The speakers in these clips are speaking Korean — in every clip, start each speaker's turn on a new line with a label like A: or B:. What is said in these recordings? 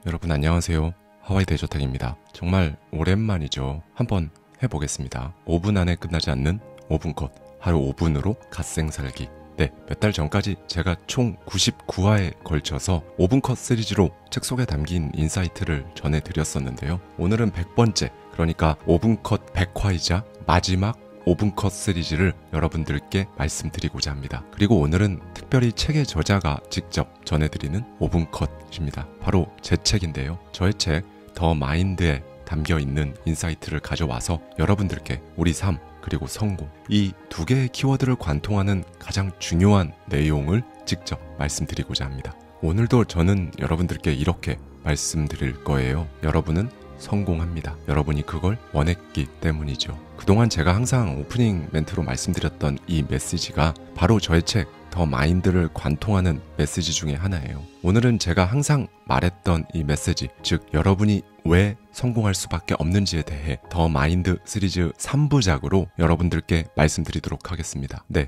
A: 여러분 안녕하세요. 하와이 대저택입니다. 정말 오랜만이죠. 한번 해보겠습니다. 5분 안에 끝나지 않는 5분 컷, 하루 5분으로 갓생 살기. 네, 몇 달 전까지 제가 총 99화에 걸쳐서 5분 컷 시리즈로 책 속에 담긴 인사이트를 전해드렸었는데요. 오늘은 100번째, 그러니까 5분 컷 100화이자 마지막 5분 컷 시리즈를 여러분들께 말씀드리고자 합니다. 그리고 오늘은 특별히 책의 저자가 직접 전해드리는 5분 컷입니다. 바로 제 책인데요. 저의 책 더 마인드에 담겨있는 인사이트를 가져와서 여러분들께 우리 삶 그리고 성공, 이 두 개의 키워드를 관통하는 가장 중요한 내용을 직접 말씀드리고자 합니다. 오늘도 저는 여러분들께 이렇게 말씀드릴 거예요. 여러분은 성공합니다. 여러분이 그걸 원했기 때문이죠. 그동안 제가 항상 오프닝 멘트로 말씀드렸던 이 메시지가 바로 저의 책 더 마인드를 관통하는 메시지 중에 하나예요. 오늘은 제가 항상 말했던 이 메시지, 즉 여러분이 왜 성공할 수밖에 없는지에 대해 더 마인드 시리즈 3부작으로 여러분들께 말씀드리도록 하겠습니다. 네,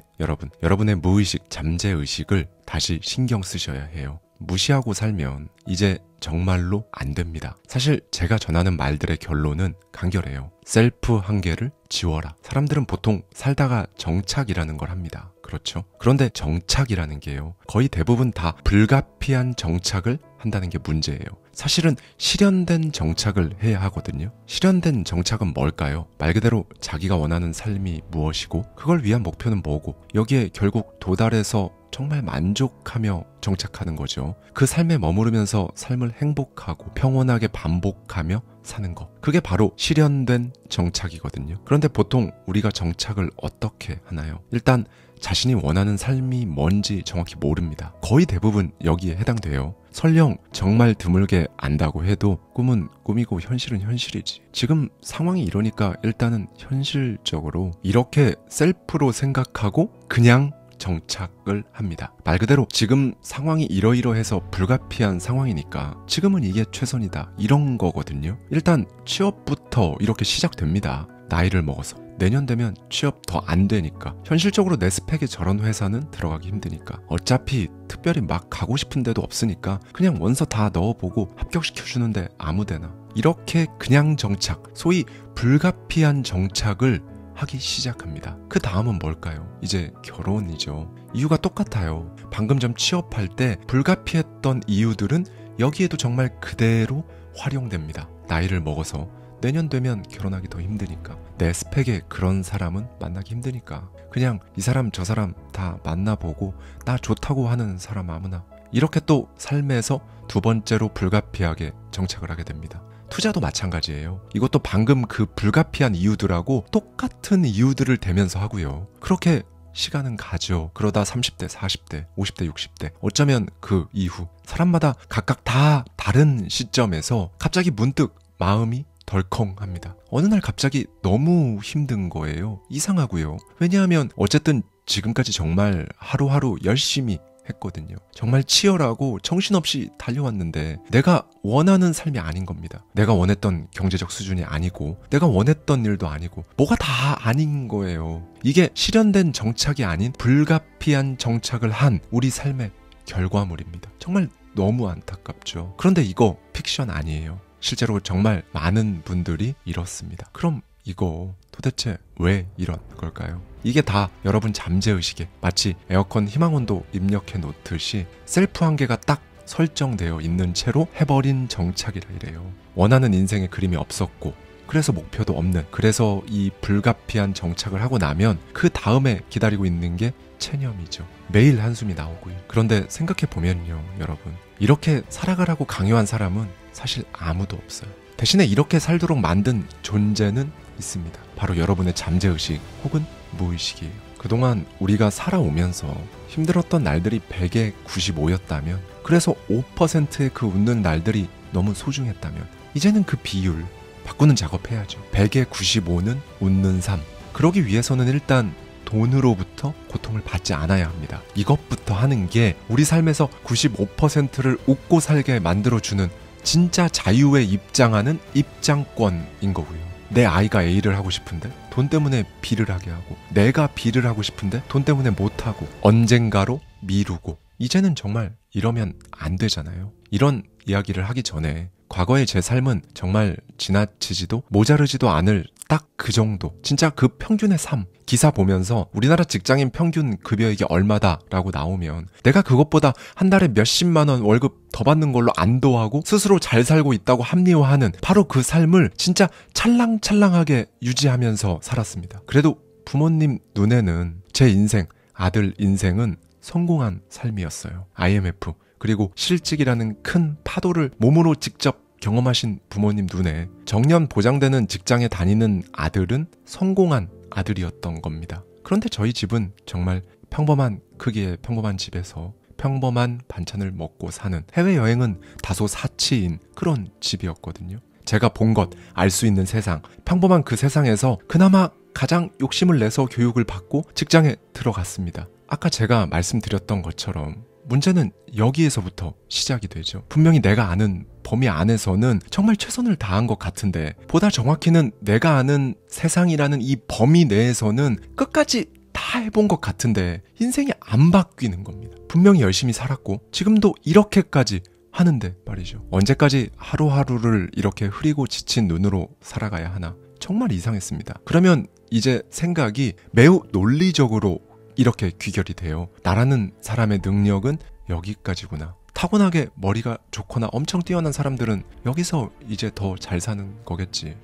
A: 여러분의 무의식, 잠재의식을 다시 신경 쓰셔야 해요. 무시하고 살면 이제 정말로 안 됩니다. 사실 제가 전하는 말들의 결론은 간결해요. 셀프 한계를 지워라. 사람들은 보통 살다가 정착이라는 걸 합니다. 그렇죠? 그런데 정착이라는 게요, 거의 대부분 다 불가피한 정착을 한다는 게 문제예요. 사실은 실현된 정착을 해야 하거든요. 실현된 정착은 뭘까요? 말 그대로 자기가 원하는 삶이 무엇이고 그걸 위한 목표는 뭐고 여기에 결국 도달해서 정말 만족하며 정착하는 거죠. 그 삶에 머무르면서 삶을 행복하고 평온하게 반복하며 사는 것. 그게 바로 실현된 정착이거든요. 그런데 보통 우리가 정착을 어떻게 하나요? 일단 자신이 원하는 삶이 뭔지 정확히 모릅니다. 거의 대부분 여기에 해당돼요. 설령 정말 드물게 안다고 해도 꿈은 꿈이고 현실은 현실이지. 지금 상황이 이러니까 일단은 현실적으로 이렇게 셀프로 생각하고 그냥 정착을 합니다. 말 그대로 지금 상황이 이러이러해서 불가피한 상황이니까 지금은 이게 최선이다, 이런 거거든요. 일단 취업부터 이렇게 시작됩니다. 나이를 먹어서 내년 되면 취업 더 안 되니까, 현실적으로 내 스펙에 저런 회사는 들어가기 힘드니까, 어차피 특별히 막 가고 싶은 데도 없으니까 그냥 원서 다 넣어보고 합격시켜주는데 아무데나, 이렇게 그냥 정착, 소위 불가피한 정착을 하기 시작합니다. 그 다음은 뭘까요? 이제 결혼이죠. 이유가 똑같아요. 방금 전 취업할 때 불가피했던 이유들은 여기에도 정말 그대로 활용됩니다. 나이를 먹어서 내년 되면 결혼하기 더 힘드니까, 내 스펙에 그런 사람은 만나기 힘드니까 그냥 이 사람 저 사람 다 만나보고 나 좋다고 하는 사람 아무나, 이렇게 또 삶에서 두 번째로 불가피하게 정착을 하게 됩니다. 투자도 마찬가지예요. 이것도 방금 그 불가피한 이유들하고 똑같은 이유들을 대면서 하고요. 그렇게 시간은 가죠. 그러다 30대, 40대, 50대, 60대, 어쩌면 그 이후 사람마다 각각 다 다른 시점에서 갑자기 문득 마음이 덜컹합니다. 어느 날 갑자기 너무 힘든 거예요. 이상하고요. 왜냐하면 어쨌든 지금까지 정말 하루하루 열심히 했거든요. 정말 치열하고 정신없이 달려왔는데 내가 원하는 삶이 아닌 겁니다. 내가 원했던 경제적 수준이 아니고 내가 원했던 일도 아니고 뭐가 다 아닌 거예요. 이게 실현된 정착이 아닌 불가피한 정착을 한 우리 삶의 결과물입니다. 정말 너무 안타깝죠. 그런데 이거 픽션 아니에요. 실제로 정말 많은 분들이 이렇습니다. 그럼 이거 도대체 왜 이런 걸까요? 이게 다 여러분 잠재의식에 마치 에어컨 희망온도 입력해 놓듯이 셀프 한계가 딱 설정되어 있는 채로 해버린 정착이라 이래요. 원하는 인생의 그림이 없었고, 그래서 목표도 없는, 그래서 이 불가피한 정착을 하고 나면 그 다음에 기다리고 있는 게 체념이죠. 매일 한숨이 나오고요. 그런데 생각해보면요, 여러분, 이렇게 살아가라고 강요한 사람은 사실 아무도 없어요. 대신에 이렇게 살도록 만든 존재는 있습니다. 바로 여러분의 잠재의식 혹은 무의식이에요. 그동안 우리가 살아오면서 힘들었던 날들이 100에 95였다면, 그래서 5%의 그 웃는 날들이 너무 소중했다면, 이제는 그 비율 바꾸는 작업해야죠. 100에 95는 웃는 삶. 그러기 위해서는 일단 돈으로부터 고통을 받지 않아야 합니다. 이것부터 하는 게 우리 삶에서 95%를 웃고 살게 만들어주는 진짜 자유에 입장하는 입장권인 거고요. 내 아이가 A를 하고 싶은데 돈 때문에 B를 하게 하고, 내가 B를 하고 싶은데 돈 때문에 못하고, 언젠가로 미루고, 이제는 정말 이러면 안 되잖아요. 이런 이야기를 하기 전에 과거의 제 삶은 정말 지나치지도 모자르지도 않을 딱 그 정도, 진짜 그 평균의 삶. 기사 보면서 우리나라 직장인 평균 급여액이 얼마다 라고 나오면 내가 그것보다 한 달에 몇십만 원 월급 더 받는 걸로 안도하고 스스로 잘 살고 있다고 합리화하는 바로 그 삶을 진짜 찰랑찰랑하게 유지하면서 살았습니다. 그래도 부모님 눈에는 제 인생, 아들 인생은 성공한 삶이었어요. IMF 그리고 실직이라는 큰 파도를 몸으로 직접 경험하신 부모님 눈에 정년 보장되는 직장에 다니는 아들은 성공한 아들이었던 겁니다. 그런데 저희 집은 정말 평범한 크기의 평범한 집에서 평범한 반찬을 먹고 사는, 해외여행은 다소 사치인 그런 집이었거든요. 제가 본 것, 알 수 있는 세상, 평범한 그 세상에서 그나마 가장 욕심을 내서 교육을 받고 직장에 들어갔습니다. 아까 제가 말씀드렸던 것처럼 문제는 여기에서부터 시작이 되죠. 분명히 내가 아는 범위 안에서는 정말 최선을 다한 것 같은데, 보다 정확히는 내가 아는 세상이라는 이 범위 내에서는 끝까지 다 해본 것 같은데 인생이 안 바뀌는 겁니다. 분명히 열심히 살았고 지금도 이렇게까지 하는데 말이죠. 언제까지 하루하루를 이렇게 흐리고 지친 눈으로 살아가야 하나? 정말 이상했습니다. 그러면 이제 생각이 매우 논리적으로 이렇게 귀결이 돼요. 나라는 사람의 능력은 여기까지구나. 타고나게 머리가 좋거나 엄청 뛰어난 사람들은 여기서 이제 더 잘 사는 거겠지.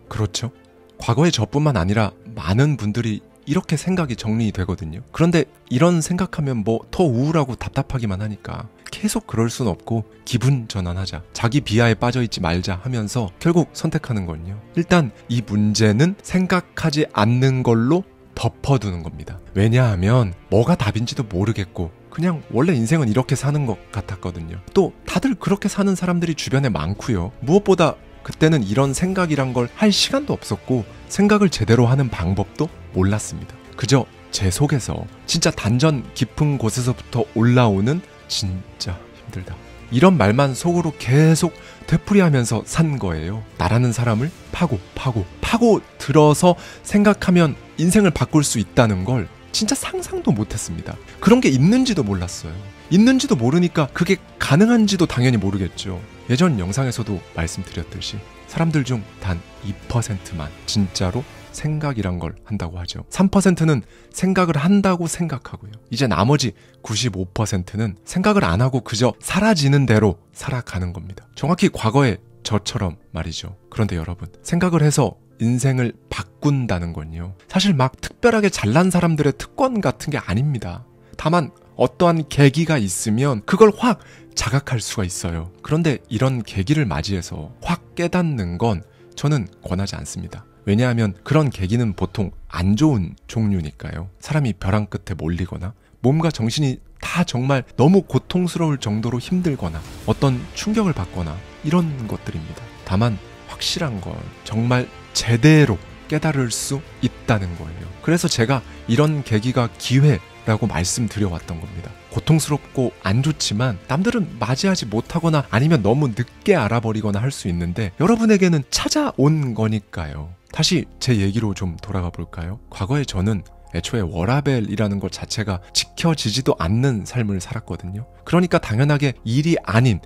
A: 그렇죠? 과거의 저뿐만 아니라 많은 분들이 이렇게 생각이 정리되거든요. 그런데 이런 생각하면 뭐 더 우울하고 답답하기만 하니까 계속 그럴 순 없고 기분 전환하자, 자기 비하에 빠져있지 말자 하면서 결국 선택하는 건요, 일단 이 문제는 생각하지 않는 걸로 덮어두는 겁니다. 왜냐하면 뭐가 답인지도 모르겠고 그냥 원래 인생은 이렇게 사는 것 같았거든요. 또 다들 그렇게 사는 사람들이 주변에 많고요. 무엇보다 그때는 이런 생각이란 걸 할 시간도 없었고 생각을 제대로 하는 방법도 몰랐습니다. 그저 제 속에서 진짜 단전 깊은 곳에서부터 올라오는 진짜 힘들다, 이런 말만 속으로 계속 되풀이하면서 산 거예요. 나라는 사람을 파고 들어서 생각하면 인생을 바꿀 수 있다는 걸 진짜 상상도 못했습니다. 그런 게 있는지도 몰랐어요. 있는지도 모르니까 그게 가능한지도 당연히 모르겠죠. 예전 영상에서도 말씀드렸듯이 사람들 중 단 2%만 진짜로 생각이란 걸 한다고 하죠. 3%는 생각을 한다고 생각하고요. 이제 나머지 95%는 생각을 안 하고 그저 사라지는 대로 살아가는 겁니다. 정확히 과거의 저처럼 말이죠. 그런데 여러분, 생각을 해서 인생을 바꾼다는 건요, 사실 막 특별하게 잘난 사람들의 특권 같은 게 아닙니다. 다만 어떠한 계기가 있으면 그걸 확 자각할 수가 있어요. 그런데 이런 계기를 맞이해서 확 깨닫는 건 저는 권하지 않습니다. 왜냐하면 그런 계기는 보통 안 좋은 종류니까요. 사람이 벼랑 끝에 몰리거나 몸과 정신이 다 정말 너무 고통스러울 정도로 힘들거나 어떤 충격을 받거나 이런 것들입니다. 다만 확실한 건 정말 제대로 깨달을 수 있다는 거예요. 그래서 제가 이런 계기가 기회라고 말씀드려왔던 겁니다. 고통스럽고 안 좋지만 남들은 맞이하지 못하거나 아니면 너무 늦게 알아버리거나 할 수 있는데 여러분에게는 찾아온 거니까요. 다시 제 얘기로 좀 돌아가 볼까요? 과거에 저는 애초에 워라밸이라는 것 자체가 지켜지지도 않는 삶을 살았거든요. 그러니까 당연하게 일이 아닌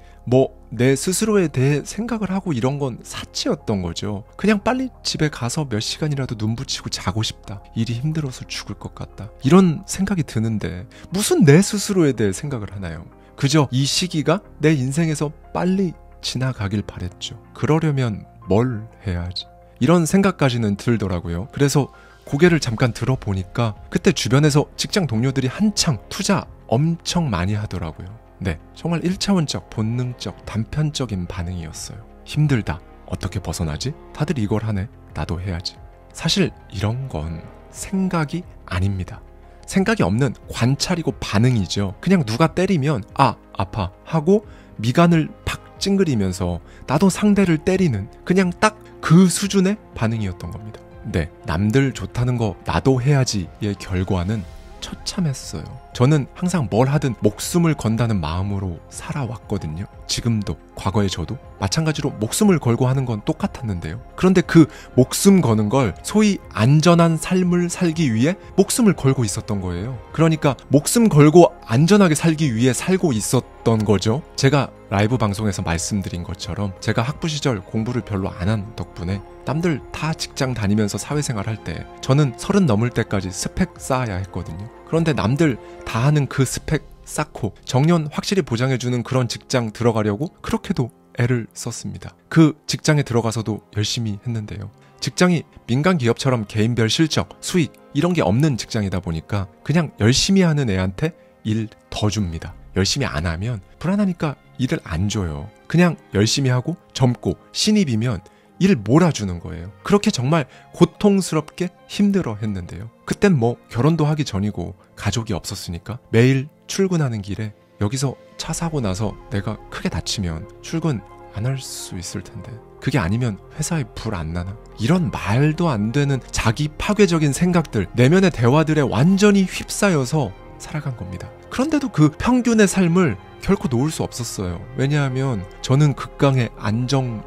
A: 내 스스로에 대해 생각을 하고 이런 건 사치였던 거죠. 그냥 빨리 집에 가서 몇 시간이라도 눈 붙이고 자고 싶다. 일이 힘들어서 죽을 것 같다. 이런 생각이 드는데 무슨 내 스스로에 대해 생각을 하나요? 그저 이 시기가 내 인생에서 빨리 지나가길 바랬죠. 그러려면 뭘 해야지? 이런 생각까지는 들더라고요. 그래서 고개를 잠깐 들어보니까 그때 주변에서 직장 동료들이 한창 투자 엄청 많이 하더라고요. 네, 정말 1차원적, 본능적, 단편적인 반응이었어요. 힘들다. 어떻게 벗어나지? 다들 이걸 하네. 나도 해야지. 사실 이런 건 생각이 아닙니다. 생각이 없는 관찰이고 반응이죠. 그냥 누가 때리면 아파 하고 미간을 팍 찡그리면서 나도 상대를 때리는 그냥 딱 그 수준의 반응이었던 겁니다. 네, 남들 좋다는 거 나도 해야지의 결과는 처참했어요. 저는 항상 뭘 하든 목숨을 건다는 마음으로 살아왔거든요. 지금도, 과거의 저도 마찬가지로 목숨을 걸고 하는 건 똑같았는데요. 그런데 그 목숨 거는 걸 소위 안전한 삶을 살기 위해 목숨을 걸고 있었던 거예요. 그러니까 목숨 걸고 안전하게 살기 위해 살고 있었던 거죠. 제가 라이브 방송에서 말씀드린 것처럼 제가 학부 시절 공부를 별로 안 한 덕분에 남들 다 직장 다니면서 사회생활 할 때 저는 30 넘을 때까지 스펙 쌓아야 했거든요. 그런데 남들 다 하는 그 스펙 쌓고 정년 확실히 보장해주는 그런 직장 들어가려고 그렇게도 애를 썼습니다. 그 직장에 들어가서도 열심히 했는데요. 직장이 민간 기업처럼 개인별 실적, 수익 이런 게 없는 직장이다 보니까 그냥 열심히 하는 애한테 일 더 줍니다. 열심히 안 하면 불안하니까 일을 안 줘요. 그냥 열심히 하고 젊고 신입이면 일 몰아주는 거예요. 그렇게 정말 고통스럽게 힘들어 했는데요. 그땐 뭐 결혼도 하기 전이고 가족이 없었으니까 매일 출근하는 길에 여기서 차 사고 나서 내가 크게 다치면 출근 안 할 수 있을 텐데 그게 아니면 회사에 불 안 나나? 이런 말도 안 되는 자기 파괴적인 생각들, 내면의 대화들에 완전히 휩싸여서 살아간 겁니다. 그런데도 그 평균의 삶을 결코 놓을 수 없었어요. 왜냐하면 저는 극강의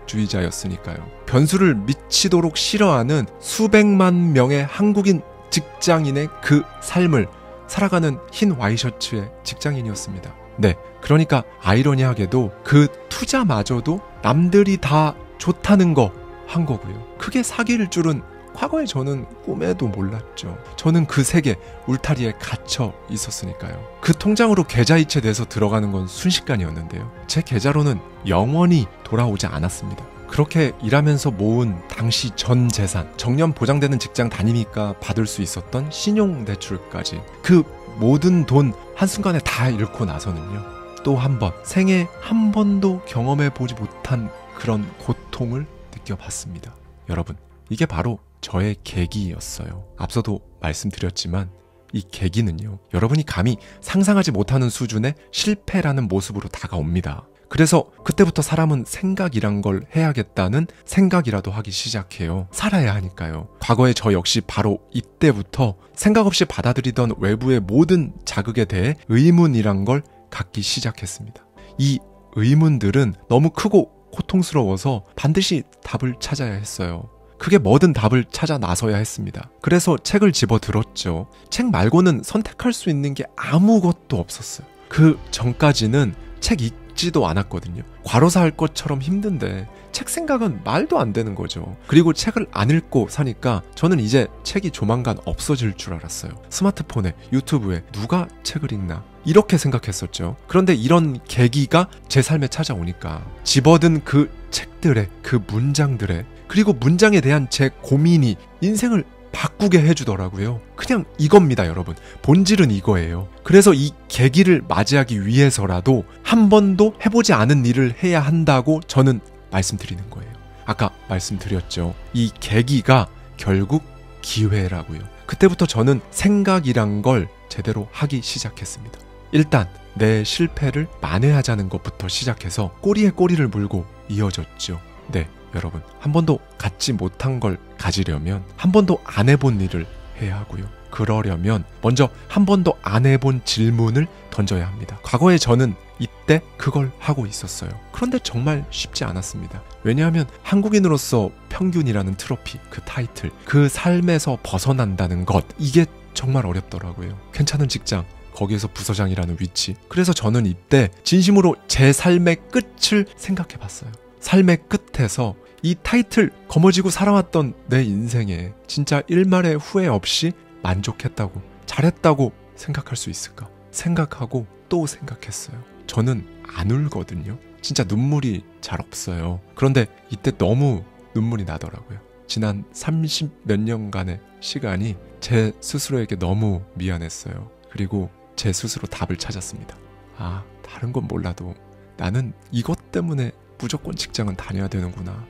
A: 안정주의자였으니까요. 변수를 미치도록 싫어하는 수백만 명의 한국인 직장인의 그 삶을 살아가는 흰 와이셔츠의 직장인이었습니다. 네, 그러니까 아이러니하게도 그 투자마저도 남들이 다 좋다는 거 한 거고요. 그게 사기일 줄은 과거에 저는 꿈에도 몰랐죠. 저는 그 세계 울타리에 갇혀 있었으니까요. 그 통장으로 계좌이체 돼서 들어가는 건 순식간이었는데요. 제 계좌로는 영원히 돌아오지 않았습니다. 그렇게 일하면서 모은 당시 전 재산, 정년 보장되는 직장 다니니까 받을 수 있었던 신용대출까지 그 모든 돈 한순간에 다 잃고 나서는요. 또 한 번, 생애 한 번도 경험해보지 못한 그런 고통을 느껴봤습니다. 여러분, 이게 바로 저의 계기였어요. 앞서도 말씀드렸지만 이 계기는요, 여러분이 감히 상상하지 못하는 수준의 실패라는 모습으로 다가옵니다. 그래서 그때부터 사람은 생각이란 걸 해야겠다는 생각이라도 하기 시작해요. 살아야 하니까요. 과거의 저 역시 바로 이때부터 생각 없이 받아들이던 외부의 모든 자극에 대해 의문이란 걸 갖기 시작했습니다. 이 의문들은 너무 크고 고통스러워서 반드시 답을 찾아야 했어요. 그게 뭐든 답을 찾아 나서야 했습니다. 그래서 책을 집어들었죠. 책 말고는 선택할 수 있는 게 아무것도 없었어요. 그 전까지는 책 읽지도 않았거든요. 과로사 할 것처럼 힘든데 책 생각은 말도 안 되는 거죠. 그리고 책을 안 읽고 사니까 저는 이제 책이 조만간 없어질 줄 알았어요. 스마트폰에, 유튜브에 누가 책을 읽나? 이렇게 생각했었죠. 그런데 이런 계기가 제 삶에 찾아오니까 집어든 그 책들에, 그 문장들에, 그리고 문장에 대한 제 고민이 인생을 바꾸게 해주더라고요. 그냥 이겁니다, 여러분. 본질은 이거예요. 그래서 이 계기를 맞이하기 위해서라도 한 번도 해보지 않은 일을 해야 한다고 저는 말씀드리는 거예요. 아까 말씀드렸죠. 이 계기가 결국 기회라고요. 그때부터 저는 생각이란 걸 제대로 하기 시작했습니다. 일단 내 실패를 만회하자는 것부터 시작해서 꼬리에 꼬리를 물고 이어졌죠. 네, 여러분, 한 번도 갖지 못한 걸 가지려면 한 번도 안 해본 일을 해야 하고요. 그러려면 먼저 한 번도 안 해본 질문을 던져야 합니다. 과거에 저는 이때 그걸 하고 있었어요. 그런데 정말 쉽지 않았습니다. 왜냐하면 한국인으로서 평균이라는 트로피, 그 타이틀, 그 삶에서 벗어난다는 것, 이게 정말 어렵더라고요. 괜찮은 직장, 거기에서 부서장이라는 위치. 그래서 저는 이때 진심으로 제 삶의 끝을 생각해봤어요. 삶의 끝에서 이 타이틀 거머쥐고 살아왔던 내 인생에 진짜 일말의 후회 없이 만족했다고, 잘했다고 생각할 수 있을까? 생각하고 또 생각했어요. 저는 안 울거든요. 진짜 눈물이 잘 없어요. 그런데 이때 너무 눈물이 나더라고요. 지난 30 몇 년간의 시간이 제 스스로에게 너무 미안했어요. 그리고 제 스스로 답을 찾았습니다. 아, 다른 건 몰라도 나는 이것 때문에 무조건 직장은 다녀야 되는구나.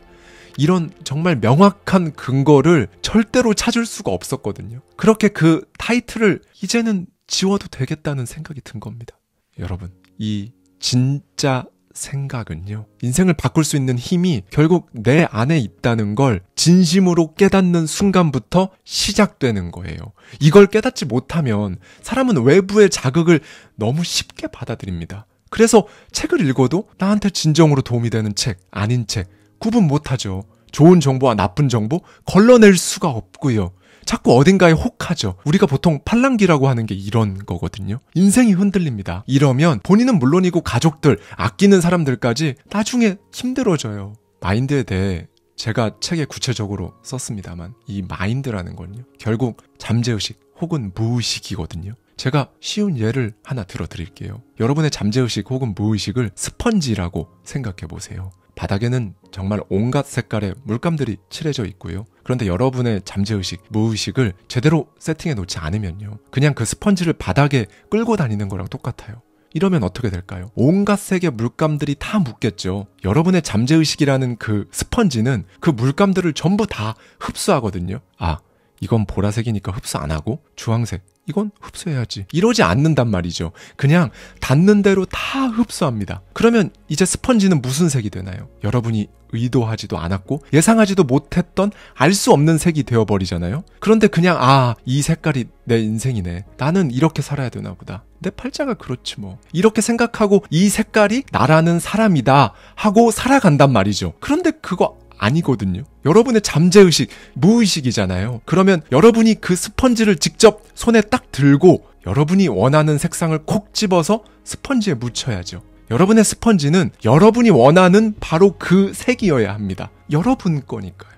A: 이런 정말 명확한 근거를 절대로 찾을 수가 없었거든요. 그렇게 그 타이틀을 이제는 지워도 되겠다는 생각이 든 겁니다. 여러분, 이 진짜 생각은요, 인생을 바꿀 수 있는 힘이 결국 내 안에 있다는 걸 진심으로 깨닫는 순간부터 시작되는 거예요. 이걸 깨닫지 못하면 사람은 외부의 자극을 너무 쉽게 받아들입니다. 그래서 책을 읽어도 나한테 진정으로 도움이 되는 책, 아닌 책 구분 못하죠. 좋은 정보와 나쁜 정보 걸러낼 수가 없고요. 자꾸 어딘가에 혹하죠. 우리가 보통 팔랑귀라고 하는 게 이런 거거든요. 인생이 흔들립니다. 이러면 본인은 물론이고 가족들, 아끼는 사람들까지 나중에 힘들어져요. 마인드에 대해 제가 책에 구체적으로 썼습니다만 이 마인드라는 건요, 결국 잠재의식 혹은 무의식이거든요. 제가 쉬운 예를 하나 들어드릴게요. 여러분의 잠재의식 혹은 무의식을 스펀지라고 생각해 보세요. 바닥에는 정말 온갖 색깔의 물감들이 칠해져 있고요. 그런데 여러분의 잠재의식, 무의식을 제대로 세팅해 놓지 않으면요, 그냥 그 스펀지를 바닥에 끌고 다니는 거랑 똑같아요. 이러면 어떻게 될까요? 온갖 색의 물감들이 다 묻겠죠. 여러분의 잠재의식이라는 그 스펀지는 그 물감들을 전부 다 흡수하거든요. 아, 이건 보라색이니까 흡수 안 하고 주황색, 이건 흡수해야지. 이러지 않는단 말이죠. 그냥 닿는 대로 다 흡수합니다. 그러면 이제 스펀지는 무슨 색이 되나요? 여러분이 의도하지도 않았고 예상하지도 못했던 알 수 없는 색이 되어버리잖아요. 그런데 그냥 이 색깔이 내 인생이네. 나는 이렇게 살아야 되나 보다. 내 팔자가 그렇지 뭐. 이렇게 생각하고 이 색깔이 나라는 사람이다 하고 살아간단 말이죠. 그런데 그거 아니거든요. 여러분의 잠재의식, 무의식이잖아요. 그러면 여러분이 그 스펀지를 직접 손에 딱 들고 여러분이 원하는 색상을 콕 집어서 스펀지에 묻혀야죠. 여러분의 스펀지는 여러분이 원하는 바로 그 색이어야 합니다. 여러분 거니까요.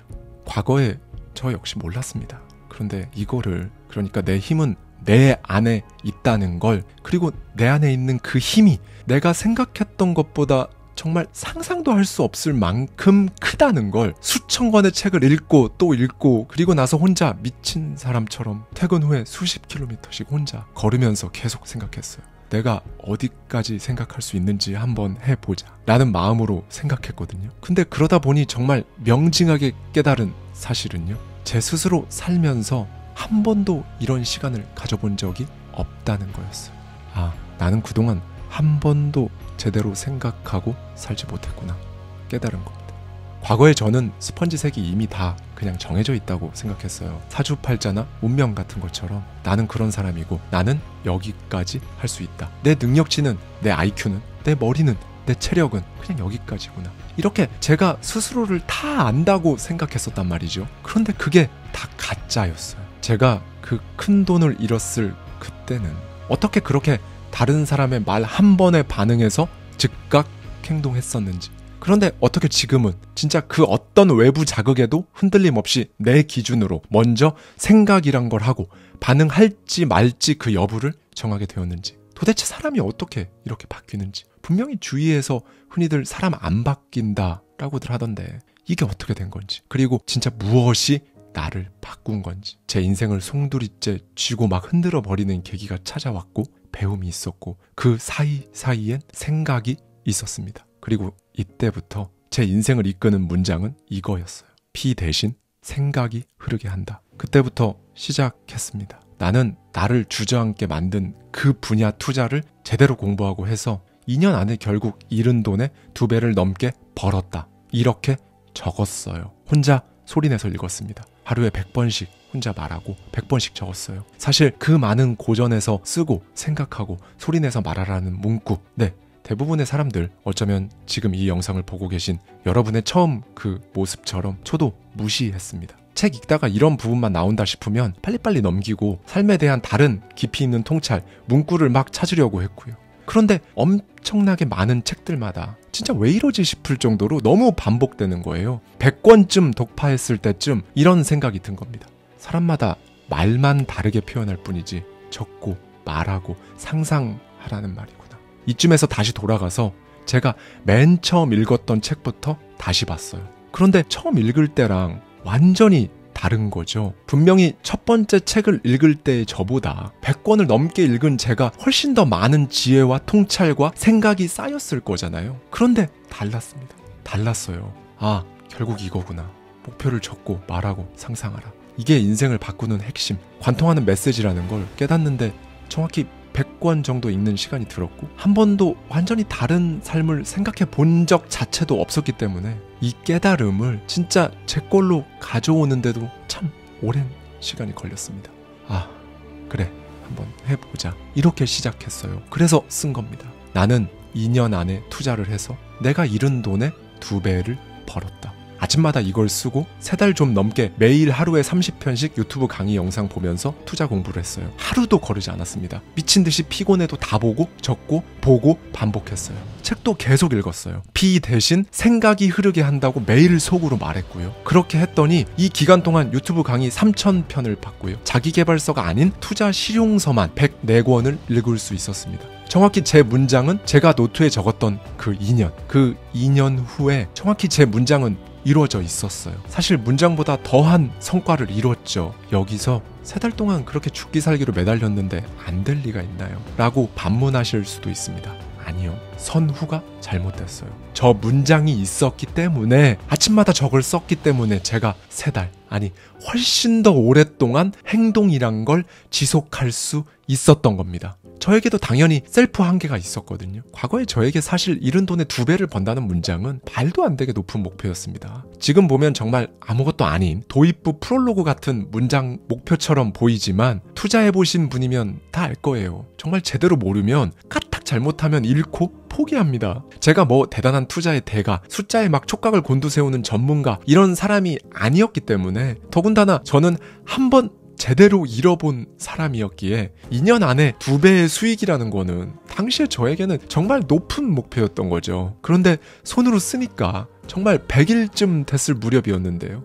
A: 과거에 저 역시 몰랐습니다. 그런데 이거를, 그러니까 내 힘은 내 안에 있다는 걸, 그리고 내 안에 있는 그 힘이 내가 생각했던 것보다 정말 상상도 할 수 없을 만큼 크다는 걸 수천 권의 책을 읽고 또 읽고, 그리고 나서 혼자 미친 사람처럼 퇴근 후에 수십 킬로미터씩 혼자 걸으면서 계속 생각했어요. 내가 어디까지 생각할 수 있는지 한번 해보자 라는 마음으로 생각했거든요. 근데 그러다 보니 정말 명징하게 깨달은 사실은요, 제 스스로 살면서 한 번도 이런 시간을 가져본 적이 없다는 거였어요. 나는 그동안 한 번도 제대로 생각하고 살지 못했구나 깨달은 겁니다. 과거에 저는 스펀지색이 이미 다 그냥 정해져 있다고 생각했어요. 사주팔자나 운명 같은 것처럼 나는 그런 사람이고 나는 여기까지 할 수 있다. 내 능력치는, 내 IQ는, 내 머리는, 내 체력은 그냥 여기까지구나. 이렇게 제가 스스로를 다 안다고 생각했었단 말이죠. 그런데 그게 다 가짜였어요. 제가 그 큰 돈을 잃었을 그때는 어떻게 그렇게 다른 사람의 말 한 번에 반응해서 즉각 행동했었는지. 그런데 어떻게 지금은 진짜 그 어떤 외부 자극에도 흔들림 없이 내 기준으로 먼저 생각이란 걸 하고 반응할지 말지 그 여부를 정하게 되었는지. 도대체 사람이 어떻게 이렇게 바뀌는지. 분명히 주위에서 흔히들 사람 안 바뀐다 라고들 하던데 이게 어떻게 된 건지, 그리고 진짜 무엇이 나를 바꾼 건지. 제 인생을 송두리째 쥐고 막 흔들어 버리는 계기가 찾아왔고 배움이 있었고 그 사이사이엔 생각이 있었습니다. 그리고 이때부터 제 인생을 이끄는 문장은 이거였어요. 피 대신 생각이 흐르게 한다. 그때부터 시작했습니다. 나는 나를 주저앉게 만든 그 분야 투자를 제대로 공부하고 해서 2년 안에 결국 잃은 돈의 2배를 넘게 벌었다. 이렇게 적었어요. 혼자 소리내서 읽었습니다. 하루에 100번씩 혼자 말하고 100번씩 적었어요. 사실 그 많은 고전에서 쓰고 생각하고 소리내서 말하라는 문구, 대부분의 사람들, 어쩌면 지금 이 영상을 보고 계신 여러분의 처음 그 모습처럼 저도 무시했습니다. 책 읽다가 이런 부분만 나온다 싶으면 빨리빨리 넘기고 삶에 대한 다른 깊이 있는 통찰, 문구를 막 찾으려고 했고요. 그런데 엄청나게 많은 책들마다 진짜 왜 이러지 싶을 정도로 너무 반복되는 거예요. 100권쯤 독파했을 때쯤 이런 생각이 든 겁니다. 사람마다 말만 다르게 표현할 뿐이지 적고 말하고 상상하라는 말이구나. 이쯤에서 다시 돌아가서 제가 맨 처음 읽었던 책부터 다시 봤어요. 그런데 처음 읽을 때랑 완전히 다른 거죠. 분명히 첫 번째 책을 읽을 때의 저보다 100권을 넘게 읽은 제가 훨씬 더 많은 지혜와 통찰과 생각이 쌓였을 거잖아요. 그런데 달랐습니다. 달랐어요. 결국 이거구나. 목표를 적고 말하고 상상하라. 이게 인생을 바꾸는 핵심, 관통하는 메시지라는 걸 깨닫는데 정확히 100권 정도 읽는 시간이 들었고, 한 번도 완전히 다른 삶을 생각해 본 적 자체도 없었기 때문에 이 깨달음을 진짜 제 걸로 가져오는데도 참 오랜 시간이 걸렸습니다. 그래, 한번 해보자. 이렇게 시작했어요. 그래서 쓴 겁니다. 나는 2년 안에 투자를 해서 내가 잃은 돈의 2배를 벌었다. 아침마다 이걸 쓰고 3달 좀 넘게 매일 하루에 30편씩 유튜브 강의 영상 보면서 투자 공부를 했어요. 하루도 거르지 않았습니다. 미친 듯이 피곤해도 다 보고 적고 보고 반복했어요. 책도 계속 읽었어요. 비 대신 생각이 흐르게 한다고 매일 속으로 말했고요. 그렇게 했더니 이 기간 동안 유튜브 강의 3,000편을 봤고요. 자기계발서가 아닌 투자 실용서만 104권을 읽을 수 있었습니다. 정확히 제 문장은 제가 노트에 적었던 그 2년 후에 정확히 제 문장은 이루어져 있었어요. 사실 문장보다 더한 성과를 이뤘죠. 여기서 3달 동안 그렇게 죽기 살기로 매달렸는데 안 될 리가 있나요? 라고 반문하실 수도 있습니다. 아니요. 선후가 잘못됐어요. 저 문장이 있었기 때문에 아침마다 저걸 썼기 때문에 제가 3달 아니 훨씬 더 오랫동안 행동이란 걸 지속할 수 있었던 겁니다. 저에게도 당연히 셀프 한계가 있었거든요. 과거에 저에게 사실 잃은 돈의 2배를 번다는 문장은 말도 안 되게 높은 목표였습니다. 지금 보면 정말 아무것도 아닌 도입부 프롤로그 같은 문장 목표처럼 보이지만 투자해보신 분이면 다 알 거예요. 정말 제대로 모르면 까딱 잘못하면 잃고 포기합니다. 제가 뭐 대단한 투자의 대가, 숫자에 막 촉각을 곤두세우는 전문가 이런 사람이 아니었기 때문에 더군다나 저는 한번 제대로 잃어본 사람이었기에 2년 안에 2배의 수익이라는 거는 당시에 저에게는 정말 높은 목표였던 거죠. 그런데 손으로 쓰니까 정말 100일쯤 됐을 무렵이었는데요.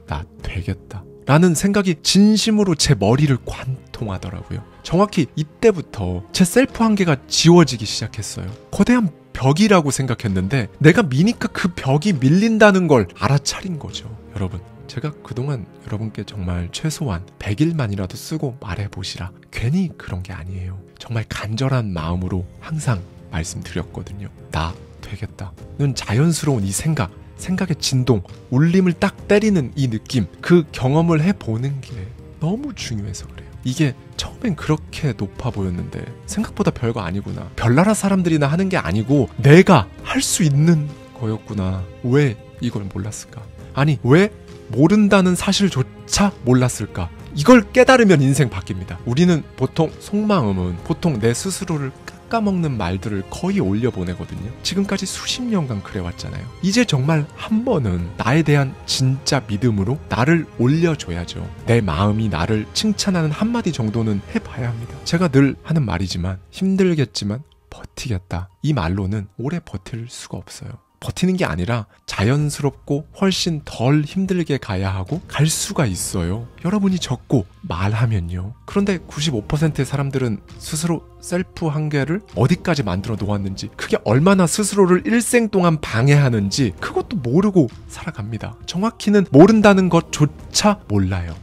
A: 나 되겠다 라는 생각이 진심으로 제 머리를 관통하더라고요. 정확히 이때부터 제 셀프 한계가 지워지기 시작했어요. 거대한 벽이라고 생각했는데 내가 미니까 그 벽이 밀린다는 걸 알아차린 거죠. 여러분, 제가 그동안 여러분께 정말 최소한 100일만이라도 쓰고 말해보시라. 괜히 그런 게 아니에요. 정말 간절한 마음으로 항상 말씀드렸거든요. 나 되겠다는 자연스러운 이 생각의 진동, 울림을 딱 때리는 이 느낌, 그 경험을 해보는 게 너무 중요해서 그래요. 이게 처음엔 그렇게 높아 보였는데 생각보다 별거 아니구나. 별나라 사람들이나 하는 게 아니고 내가 할 수 있는 거였구나. 왜 이걸 몰랐을까? 아니, 왜 모른다는 사실조차 몰랐을까? 이걸 깨달으면 인생 바뀝니다. 우리는 보통 속마음은 보통 내 스스로를 깎아먹는 말들을 거의 올려보내거든요. 지금까지 수십 년간 그래왔잖아요. 이제 정말 한 번은 나에 대한 진짜 믿음으로 나를 올려줘야죠. 내 마음이 나를 칭찬하는 한마디 정도는 해봐야 합니다. 제가 늘 하는 말이지만 힘들겠지만 버티겠다. 이 말로는 오래 버틸 수가 없어요. 버티는 게 아니라 자연스럽고 훨씬 덜 힘들게 가야 하고 갈 수가 있어요. 여러분이 적고 말하면요. 그런데 95%의 사람들은 스스로 셀프 한계를 어디까지 만들어 놓았는지, 그게 얼마나 스스로를 일생 동안 방해하는지 그것도 모르고 살아갑니다. 정확히는 모른다는 것조차 몰라요.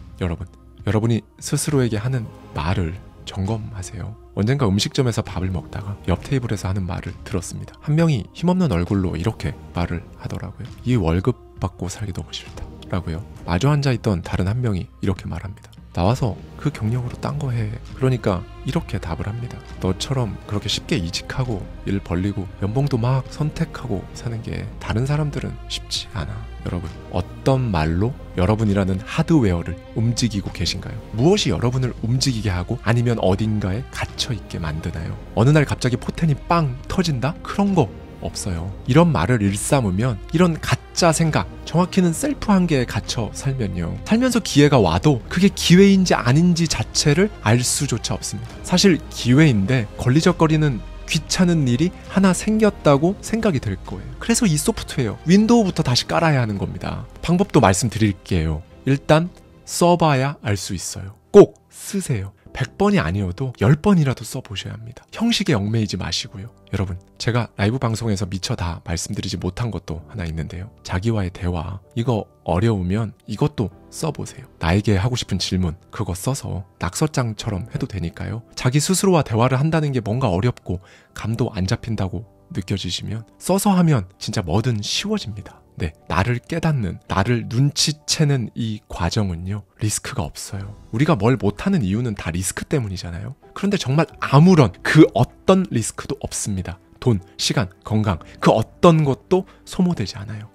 A: 여러분이 스스로에게 하는 말을 점검하세요. 언젠가 음식점에서 밥을 먹다가 옆 테이블에서 하는 말을 들었습니다. 한 명이 힘없는 얼굴로 이렇게 말을 하더라고요. 이 월급 받고 살기 너무 싫다 라고요. 마주 앉아있던 다른 한 명이 이렇게 말합니다. 나와서 그 경력으로 딴 거 해. 그러니까 이렇게 답을 합니다. 너처럼 그렇게 쉽게 이직하고 일 벌리고 연봉도 막 선택하고 사는 게 다른 사람들은 쉽지 않아. 여러분, 어떤 말로 여러분이라는 하드웨어를 움직이고 계신가요? 무엇이 여러분을 움직이게 하고 아니면 어딘가에 갇혀있게 만드나요? 어느 날 갑자기 포텐이 빵 터진다? 그런 거 없어요. 이런 말을 일삼으면, 이런 가짜 생각, 정확히는 셀프 한계에 갇혀 살면요, 살면서 기회가 와도 그게 기회인지 아닌지 자체를 알 수조차 없습니다. 사실 기회인데 걸리적거리는 귀찮은 일이 하나 생겼다고 생각이 들 거예요. 그래서 이 소프트웨어 윈도우부터 다시 깔아야 하는 겁니다. 방법도 말씀드릴게요. 일단 써봐야 알 수 있어요. 꼭 쓰세요. 100번이 아니어도 10번이라도 써보셔야 합니다. 형식에 얽매이지 마시고요. 여러분, 제가 라이브 방송에서 미처 다 말씀드리지 못한 것도 하나 있는데요. 자기와의 대화, 이거 어려우면 이것도 써보세요. 나에게 하고 싶은 질문, 그거 써서 낙서장처럼 해도 되니까요. 자기 스스로와 대화를 한다는 게 뭔가 어렵고 감도 안 잡힌다고 느껴지시면 써서 하면 진짜 뭐든 쉬워집니다. 네, 나를 깨닫는, 나를 눈치채는 이 과정은요, 리스크가 없어요. 우리가 뭘 못하는 이유는 다 리스크 때문이잖아요. 그런데 정말 아무런 그 어떤 리스크도 없습니다. 돈, 시간, 건강, 그 어떤 것도 소모되지 않아요.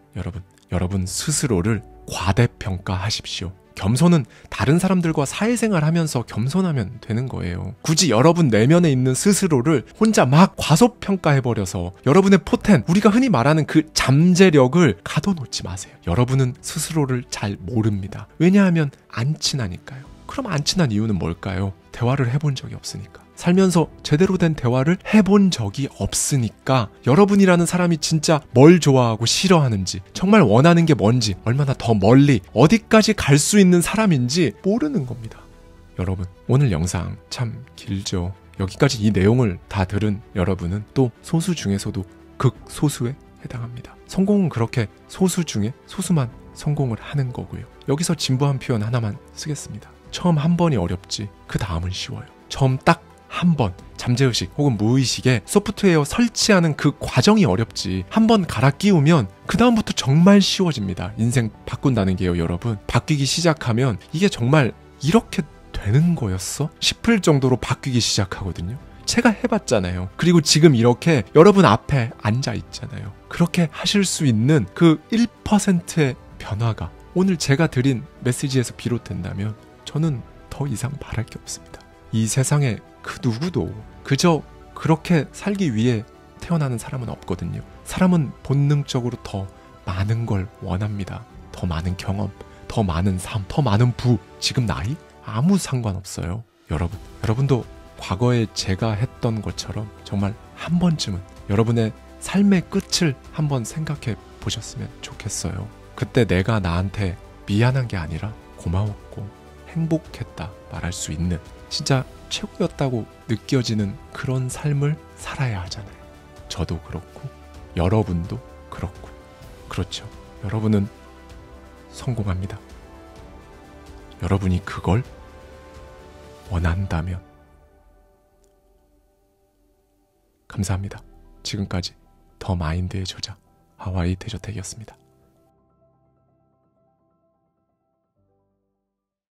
A: 여러분 스스로를 과대평가하십시오. 겸손은 다른 사람들과 사회생활 하면서 겸손하면 되는 거예요. 굳이 여러분 내면에 있는 스스로를 혼자 막 과소평가해버려서 여러분의 포텐, 우리가 흔히 말하는 그 잠재력을 가둬놓지 마세요. 여러분은 스스로를 잘 모릅니다. 왜냐하면 안 친하니까요. 그럼 안 친한 이유는 뭘까요? 대화를 해본 적이 없으니까. 살면서 제대로 된 대화를 해본 적이 없으니까 여러분이라는 사람이 진짜 뭘 좋아하고 싫어하는지, 정말 원하는 게 뭔지, 얼마나 더 멀리 어디까지 갈 수 있는 사람인지 모르는 겁니다. 여러분, 오늘 영상 참 길죠. 여기까지 이 내용을 다 들은 여러분은 또 소수 중에서도 극소수에 해당합니다. 성공은 그렇게 소수 중에 소수만 성공을 하는 거고요. 여기서 진부한 표현 하나만 쓰겠습니다. 처음 한 번이 어렵지 그 다음은 쉬워요. 처음 딱 한 번 잠재의식 혹은 무의식에 소프트웨어 설치하는 그 과정이 어렵지 한 번 갈아 끼우면 그 다음부터 정말 쉬워집니다. 인생 바꾼다는 게요, 여러분. 바뀌기 시작하면 이게 정말 이렇게 되는 거였어? 싶을 정도로 바뀌기 시작하거든요. 제가 해봤잖아요. 그리고 지금 이렇게 여러분 앞에 앉아 있잖아요. 그렇게 하실 수 있는 그 1%의 변화가 오늘 제가 드린 메시지에서 비롯된다면 저는 더 이상 바랄 게 없습니다. 이 세상에 그 누구도 그저 그렇게 살기 위해 태어나는 사람은 없거든요. 사람은 본능적으로 더 많은 걸 원합니다. 더 많은 경험, 더 많은 삶, 더 많은 부, 지금 나이? 아무 상관없어요. 여러분도 과거에 제가 했던 것처럼 정말 한 번쯤은 여러분의 삶의 끝을 한번 생각해 보셨으면 좋겠어요. 그때 내가 나한테 미안한 게 아니라 고마웠고 행복했다 말할 수 있는 진짜 최고였다고 느껴지는 그런 삶을 살아야 하잖아요. 저도 그렇고 여러분도 그렇고. 그렇죠. 여러분은 성공합니다. 여러분이 그걸 원한다면. 감사합니다. 지금까지 더 마인드의 저자 하와이 대저택이었습니다.